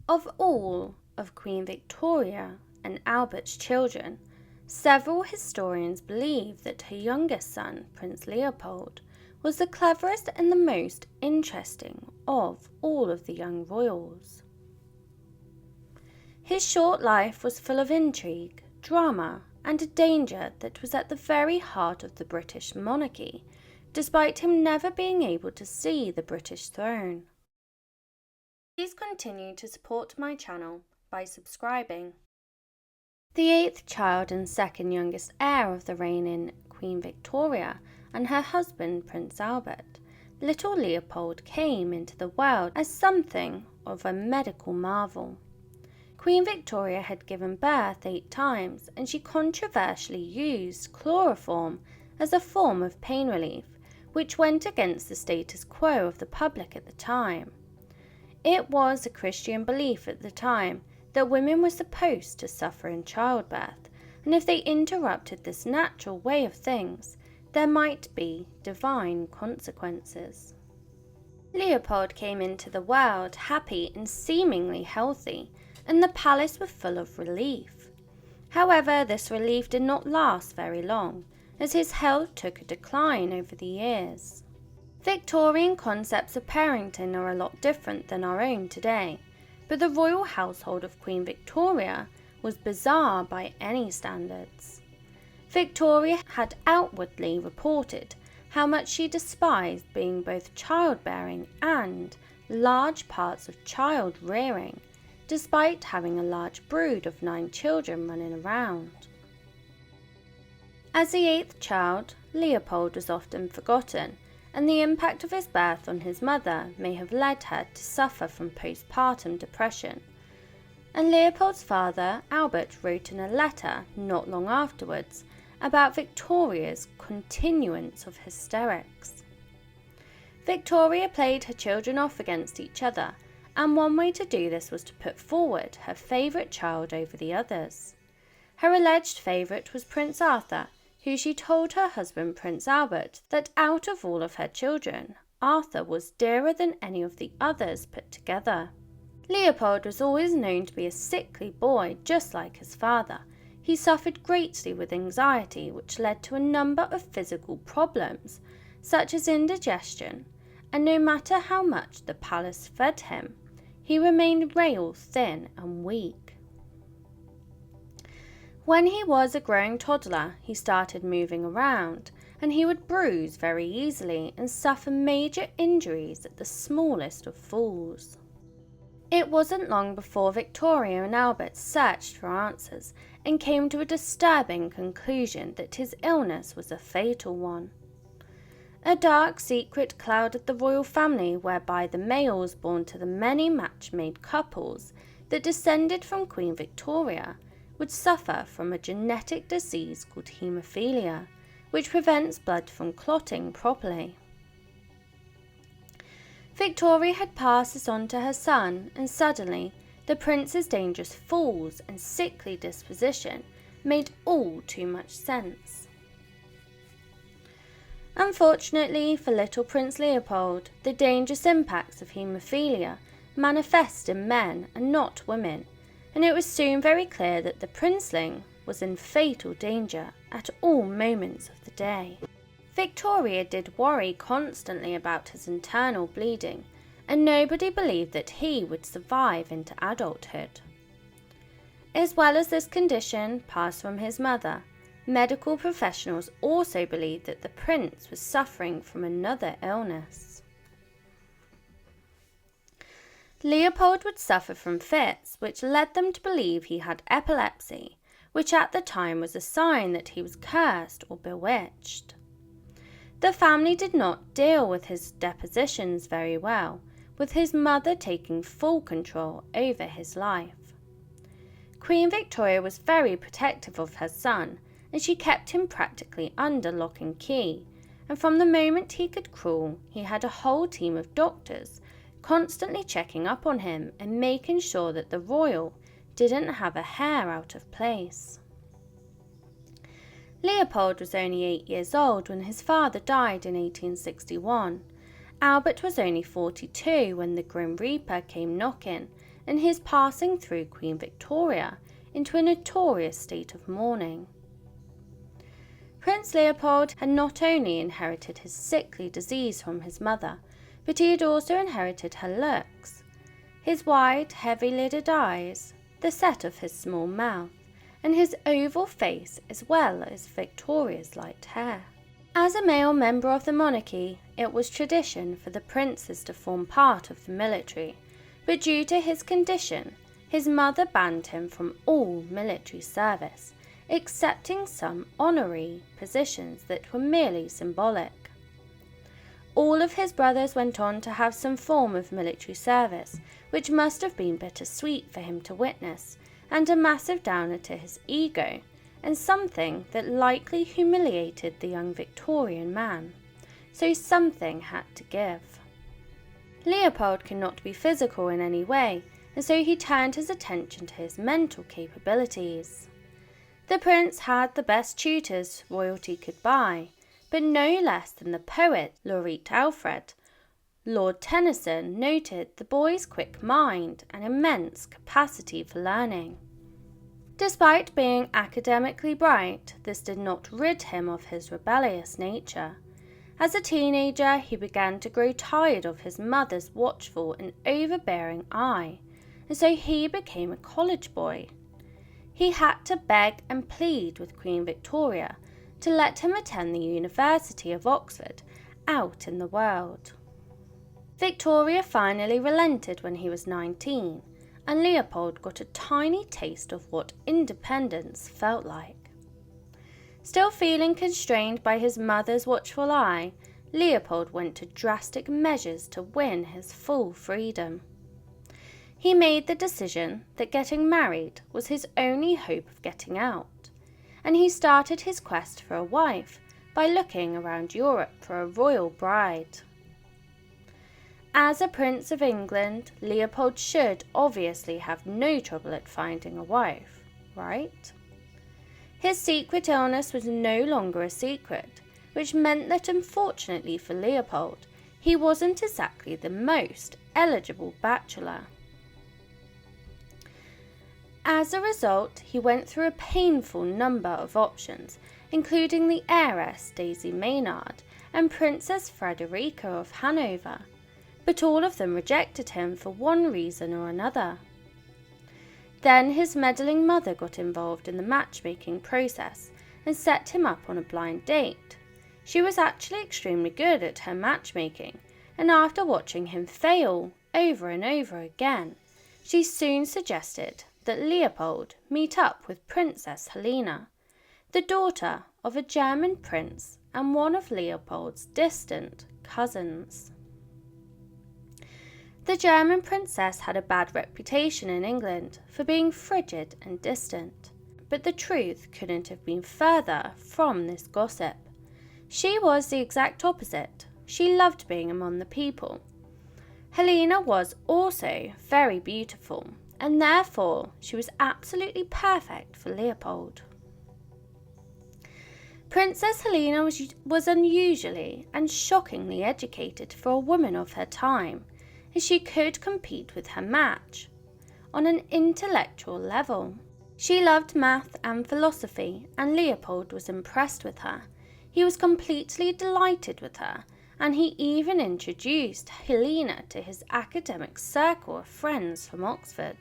Of all of Queen Victoria and Albert's children, several historians believe that her youngest son, Prince Leopold, was the cleverest and the most interesting of all of the young royals. His short life was full of intrigue, drama, and a danger that was at the very heart of the British monarchy, despite him never being able to see the British throne. Please continue to support my channel by subscribing. The eighth child and second youngest heir of the reigning Queen Victoria and her husband Prince Albert, little Leopold came into the world as something of a medical marvel. Queen Victoria had given birth 8 times, and she controversially used chloroform as a form of pain relief, which went against the status quo of the public at the time. It was a Christian belief at the time that women were supposed to suffer in childbirth, and if they interrupted this natural way of things, there might be divine consequences. Leopold came into the world happy and seemingly healthy, and the palace was full of relief. However, this relief did not last very long, as his health took a decline over the years. Victorian concepts of parenting are a lot different than our own today, but the royal household of Queen Victoria was bizarre by any standards. Victoria had outwardly reported how much she despised being both childbearing and large parts of child rearing, despite having a large brood of 9 children running around. As the 8th child, Leopold was often forgotten, and the impact of his birth on his mother may have led her to suffer from postpartum depression. And Leopold's father, Albert, wrote in a letter not long afterwards about Victoria's continuance of hysterics. Victoria played her children off against each other, and one way to do this was to put forward her favourite child over the others. Her alleged favourite was Prince Arthur, who she told her husband Prince Albert that out of all of her children, Arthur was dearer than any of the others put together. Leopold was always known to be a sickly boy, just like his father. He suffered greatly with anxiety, which led to a number of physical problems, such as indigestion, and no matter how much the palace fed him, he remained rail thin and weak. When he was a growing toddler, he started moving around, and he would bruise very easily and suffer major injuries at the smallest of falls. It wasn't long before Victoria and Albert searched for answers and came to a disturbing conclusion that his illness was a fatal one. A dark secret clouded the royal family whereby the males born to the many match-made couples that descended from Queen Victoria would suffer from a genetic disease called haemophilia, which prevents blood from clotting properly. Victoria had passed this on to her son, and suddenly the prince's dangerous falls and sickly disposition made all too much sense. Unfortunately for little Prince Leopold, the dangerous impacts of haemophilia manifest in men and not women, and it was soon very clear that the princeling was in fatal danger at all moments of the day. Victoria did worry constantly about his internal bleeding, and nobody believed that he would survive into adulthood. As well as this condition passed from his mother, medical professionals also believed that the prince was suffering from another illness. Leopold would suffer from fits, which led them to believe he had epilepsy, which at the time was a sign that he was cursed or bewitched. The family did not deal with his depositions very well, with his mother taking full control over his life. Queen Victoria was very protective of her son, and she kept him practically under lock and key, and from the moment he could crawl, he had a whole team of doctors constantly checking up on him and making sure that the royal didn't have a hair out of place. Leopold was only 8 years old when his father died in 1861. Albert was only 42 when the Grim Reaper came knocking, and his passing through Queen Victoria into a notorious state of mourning. Prince Leopold had not only inherited his sickly disease from his mother, but he had also inherited her looks. His wide, heavy-lidded eyes, the set of his small mouth, and his oval face, as well as Victoria's light hair. As a male member of the monarchy, it was tradition for the princes to form part of the military, but due to his condition, his mother banned him from all military service, accepting some honorary positions that were merely symbolic. All of his brothers went on to have some form of military service, which must have been bittersweet for him to witness, and a massive downer to his ego, and something that likely humiliated the young Victorian man. So something had to give. Leopold could not be physical in any way, and so he turned his attention to his mental capabilities. The prince had the best tutors royalty could buy, but no less than the poet Laureate Alfred. Lord Tennyson noted the boy's quick mind and immense capacity for learning. Despite being academically bright, this did not rid him of his rebellious nature. As a teenager, he began to grow tired of his mother's watchful and overbearing eye, and so he became a college boy. He had to beg and plead with Queen Victoria to let him attend the University of Oxford out in the world. Victoria finally relented when he was 19, and Leopold got a tiny taste of what independence felt like. Still feeling constrained by his mother's watchful eye, Leopold went to drastic measures to win his full freedom. He made the decision that getting married was his only hope of getting out, and he started his quest for a wife by looking around Europe for a royal bride. As a Prince of England, Leopold should obviously have no trouble at finding a wife, right? His secret illness was no longer a secret, which meant that unfortunately for Leopold, he wasn't exactly the most eligible bachelor. As a result, he went through a painful number of options, including the heiress Daisy Maynard and Princess Frederica of Hanover, but all of them rejected him for one reason or another. Then his meddling mother got involved in the matchmaking process and set him up on a blind date. She was actually extremely good at her matchmaking, and after watching him fail over and over again, she soon suggested that Leopold meet up with Princess Helena, the daughter of a German prince and one of Leopold's distant cousins. The German princess had a bad reputation in England for being frigid and distant, but the truth couldn't have been further from this gossip. She was the exact opposite. She loved being among the people. Helena was also very beautiful, and therefore she was absolutely perfect for Leopold. Princess Helena was unusually and shockingly educated for a woman of her time, as she could compete with her match on an intellectual level. She loved math and philosophy, and Leopold was impressed with her. He was completely delighted with her, and he even introduced Helena to his academic circle of friends from Oxford.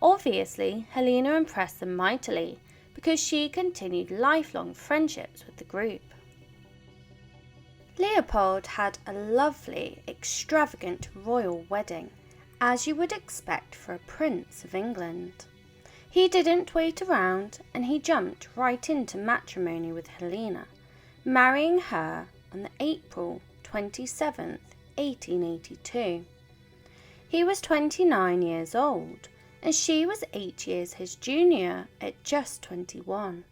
Obviously, Helena impressed them mightily because she continued lifelong friendships with the group. Leopold had a lovely, extravagant royal wedding, as you would expect for a Prince of England. He didn't wait around, and he jumped right into matrimony with Helena, marrying her on April 27th, 1882. He was 29 years old, and she was 8 years his junior at just 21.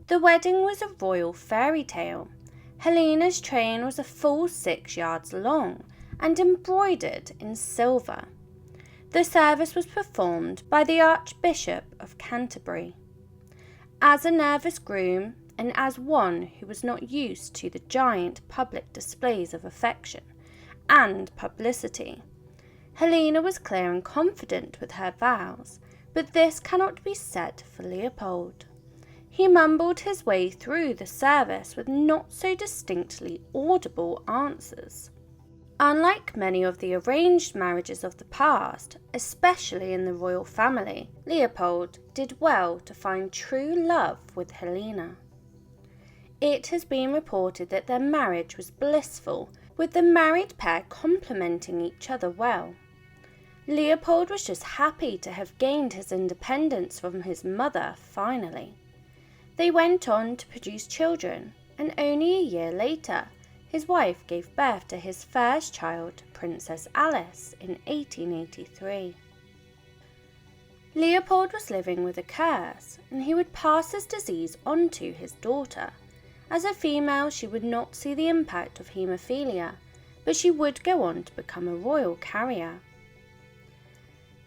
The wedding was a royal fairy tale. Helena's train was a full 6 yards long and embroidered in silver. The service was performed by the Archbishop of Canterbury. As a nervous groom, and as one who was not used to the giant public displays of affection and publicity, Helena was clear and confident with her vows, but this cannot be said for Leopold. He mumbled his way through the service with not so distinctly audible answers. Unlike many of the arranged marriages of the past, especially in the royal family, Leopold did well to find true love with Helena. It has been reported that their marriage was blissful, with the married pair complementing each other well. Leopold was just happy to have gained his independence from his mother finally. They went on to produce children, and only a year later, his wife gave birth to his first child, Princess Alice, in 1883. Leopold was living with a curse, and he would pass his disease on to his daughter. As a female, she would not see the impact of haemophilia, but she would go on to become a royal carrier.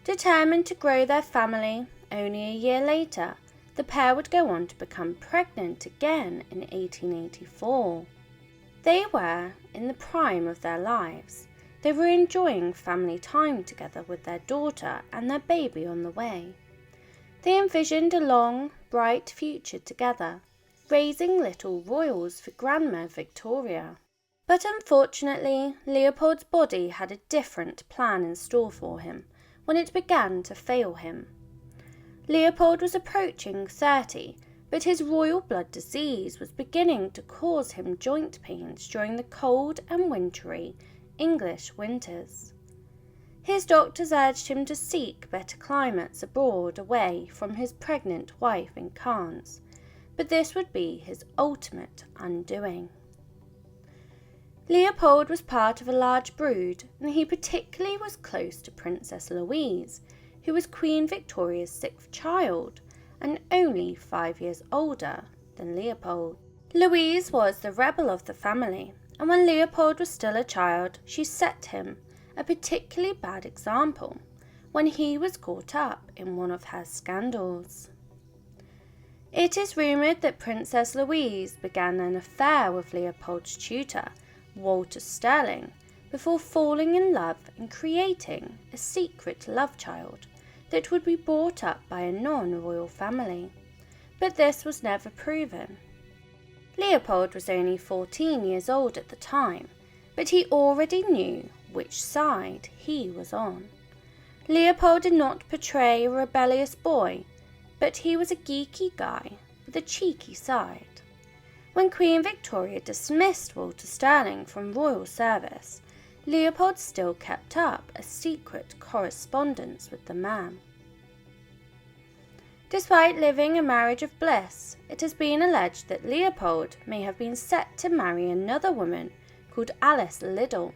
Determined to grow their family, only a year later, the pair would go on to become pregnant again in 1884. They were in the prime of their lives. They were enjoying family time together with their daughter and their baby on the way. They envisioned a long, bright future together, raising little royals for Grandma Victoria. But unfortunately, Leopold's body had a different plan in store for him when it began to fail him. Leopold was approaching 30, but his royal blood disease was beginning to cause him joint pains during the cold and wintry English winters. His doctors urged him to seek better climates abroad away from his pregnant wife in Cannes, but this would be his ultimate undoing. Leopold was part of a large brood, and he particularly was close to Princess Louise, who was Queen Victoria's 6th child, and only 5 years older than Leopold. Louise was the rebel of the family, and when Leopold was still a child, she set him a particularly bad example when he was caught up in one of her scandals. It is rumoured that Princess Louise began an affair with Leopold's tutor, Walter Sterling, before falling in love and creating a secret love child that would be brought up by a non-royal family, but this was never proven. Leopold was only 14 years old at the time, but he already knew which side he was on. Leopold did not portray a rebellious boy, but he was a geeky guy with a cheeky side. When Queen Victoria dismissed Walter Sterling from royal service, Leopold still kept up a secret correspondence with the man. Despite living a marriage of bliss, it has been alleged that Leopold may have been set to marry another woman called Alice Liddell.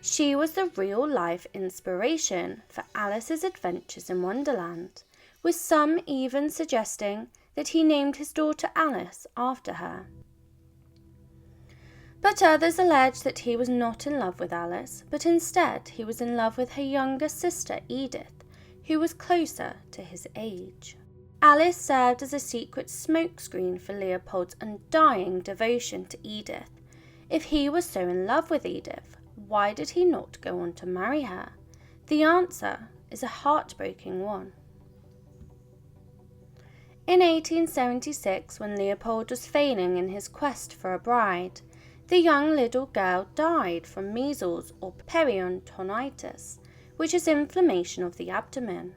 She was the real-life inspiration for Alice's adventures in Wonderland, with some even suggesting that he named his daughter Alice after her. But others allege that he was not in love with Alice, but instead he was in love with her younger sister Edith, who was closer to his age. Alice served as a secret smokescreen for Leopold's undying devotion to Edith. If he was so in love with Edith, why did he not go on to marry her? The answer is a heartbreaking one. In 1876, when Leopold was failing in his quest for a bride, the young Liddell girl died from measles or periodontonitis, which is inflammation of the abdomen.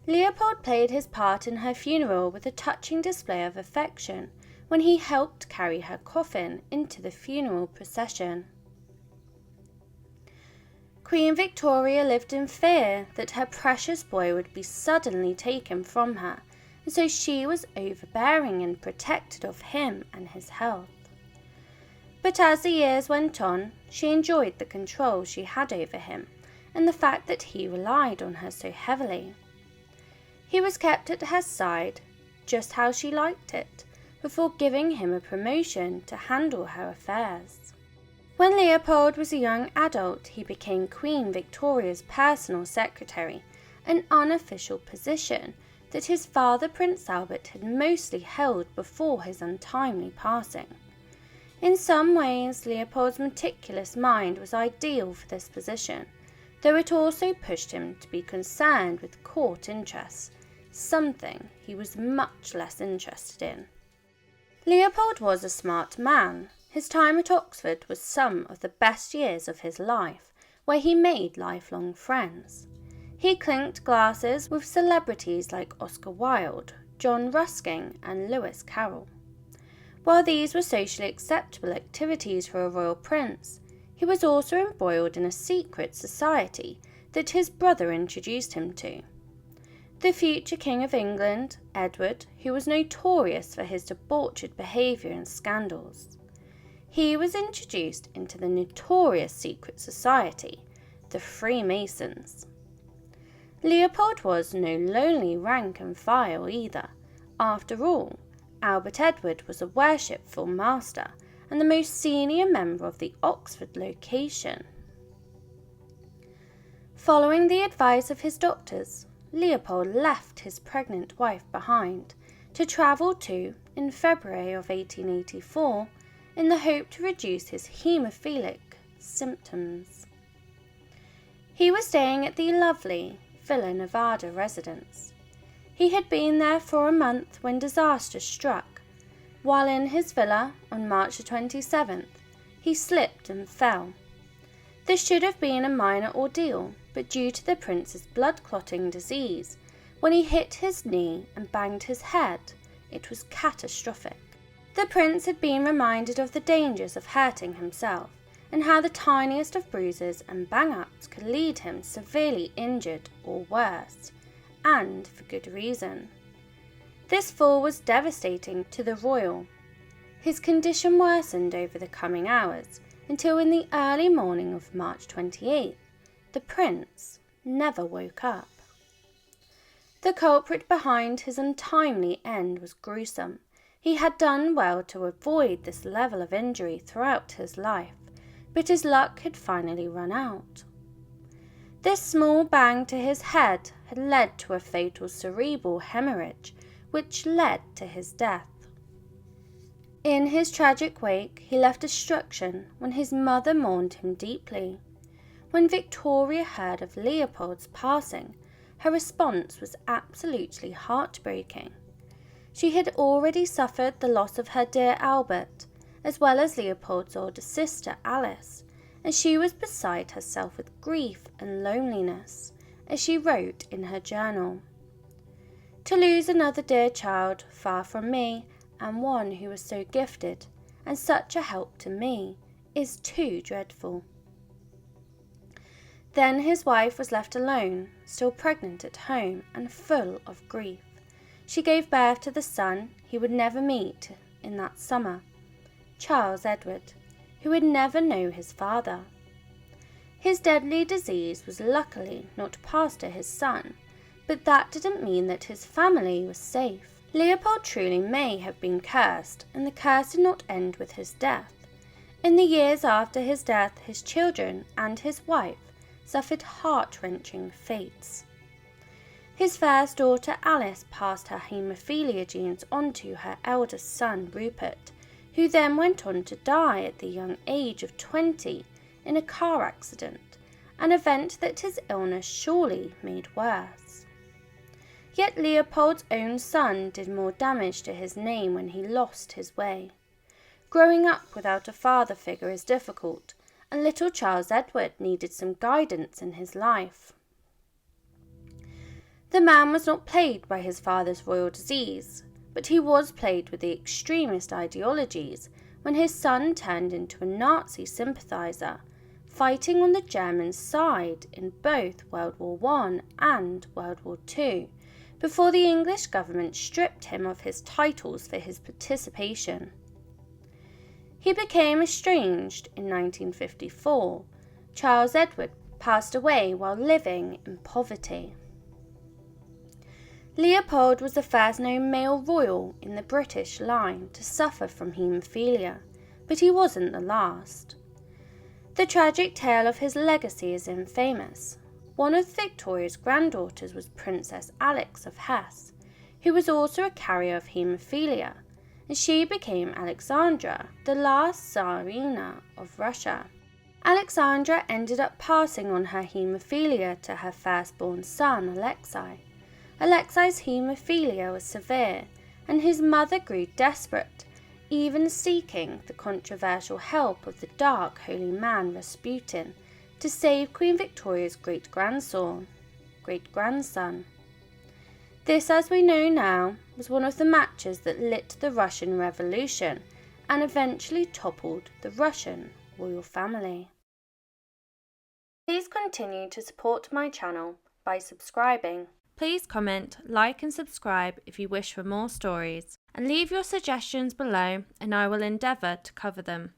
Leopold played his part in her funeral with a touching display of affection when he helped carry her coffin into the funeral procession. Queen Victoria lived in fear that her precious boy would be suddenly taken from her, and so she was overbearing and protective of him and his health. But as the years went on, she enjoyed the control she had over him and the fact that he relied on her so heavily. He was kept at her side, just how she liked it, before giving him a promotion to handle her affairs. When Leopold was a young adult, he became Queen Victoria's personal secretary, an unofficial position that his father Prince Albert had mostly held before his untimely passing. In some ways, Leopold's meticulous mind was ideal for this position, though it also pushed him to be concerned with court interests, something he was much less interested in. Leopold was a smart man. His time at Oxford was some of the best years of his life, where he made lifelong friends. He clinked glasses with celebrities like Oscar Wilde, John Ruskin and Lewis Carroll. While these were socially acceptable activities for a royal prince, he was also embroiled in a secret society that his brother introduced him to. The future King of England, Edward, who was notorious for his debauched behaviour and scandals. He was introduced into the notorious secret society, the Freemasons. Leopold was no lonely rank and file either. After all, Albert Edward was a worshipful master and the most senior member of the Oxford location. Following the advice of his doctors, Leopold left his pregnant wife behind to travel to, in February of 1884, in the hope to reduce his haemophilic symptoms. He was staying at the lovely Villa Nevada residence. He had been there for a month when disaster struck. While in his villa on March 27th, he slipped and fell. This should have been a minor ordeal, but due to the prince's blood-clotting disease, when he hit his knee and banged his head, it was catastrophic. The prince had been reminded of the dangers of hurting himself, and how the tiniest of bruises and bang-ups could lead him severely injured or worse, and for good reason. This fall was devastating to the royal. His condition worsened over the coming hours, until in the early morning of March 28th, the prince never woke up. The culprit behind his untimely end was gruesome. He had done well to avoid this level of injury throughout his life, but his luck had finally run out. This small bang to his head had led to a fatal cerebral hemorrhage, which led to his death. In his tragic wake, he left destruction when his mother mourned him deeply. When Victoria heard of Leopold's passing, her response was absolutely heartbreaking. She had already suffered the loss of her dear Albert, as well as Leopold's older sister Alice, and she was beside herself with grief and loneliness, as she wrote in her journal. To lose another dear child far from me, and one who was so gifted and such a help to me, is too dreadful. Then his wife was left alone, still pregnant at home and full of grief. She gave birth to the son he would never meet in that summer, Charles Edward, who would never know his father. His deadly disease was luckily not passed to his son, but that didn't mean that his family was safe. Leopold truly may have been cursed, and the curse did not end with his death. In the years after his death, his children and his wife suffered heart-wrenching fates. His first daughter Alice passed her haemophilia genes on to her eldest son Rupert, who then went on to die at the young age of 20 in a car accident, an event that his illness surely made worse. Yet Leopold's own son did more damage to his name when he lost his way. Growing up without a father figure is difficult, and little Charles Edward needed some guidance in his life. The man was not plagued by his father's royal disease, but he was plagued with the extremist ideologies when his son turned into a Nazi sympathizer, fighting on the German side in both World War I and World War II, before the English government stripped him of his titles for his participation. He became estranged in 1954. Charles Edward passed away while living in poverty. Leopold was the first known male royal in the British line to suffer from haemophilia, but he wasn't the last. The tragic tale of his legacy is infamous. One of Victoria's granddaughters was Princess Alix of Hesse, who was also a carrier of haemophilia, and she became Alexandra, the last Tsarina of Russia. Alexandra ended up passing on her haemophilia to her firstborn son, Alexei. Alexei's haemophilia was severe, and his mother grew desperate, even seeking the controversial help of the dark holy man Rasputin to save Queen Victoria's great-grandson. This, as we know now, was one of the matches that lit the Russian Revolution and eventually toppled the Russian royal family. Please continue to support my channel by subscribing. Please comment, like and subscribe if you wish for more stories, and leave your suggestions below and I will endeavour to cover them.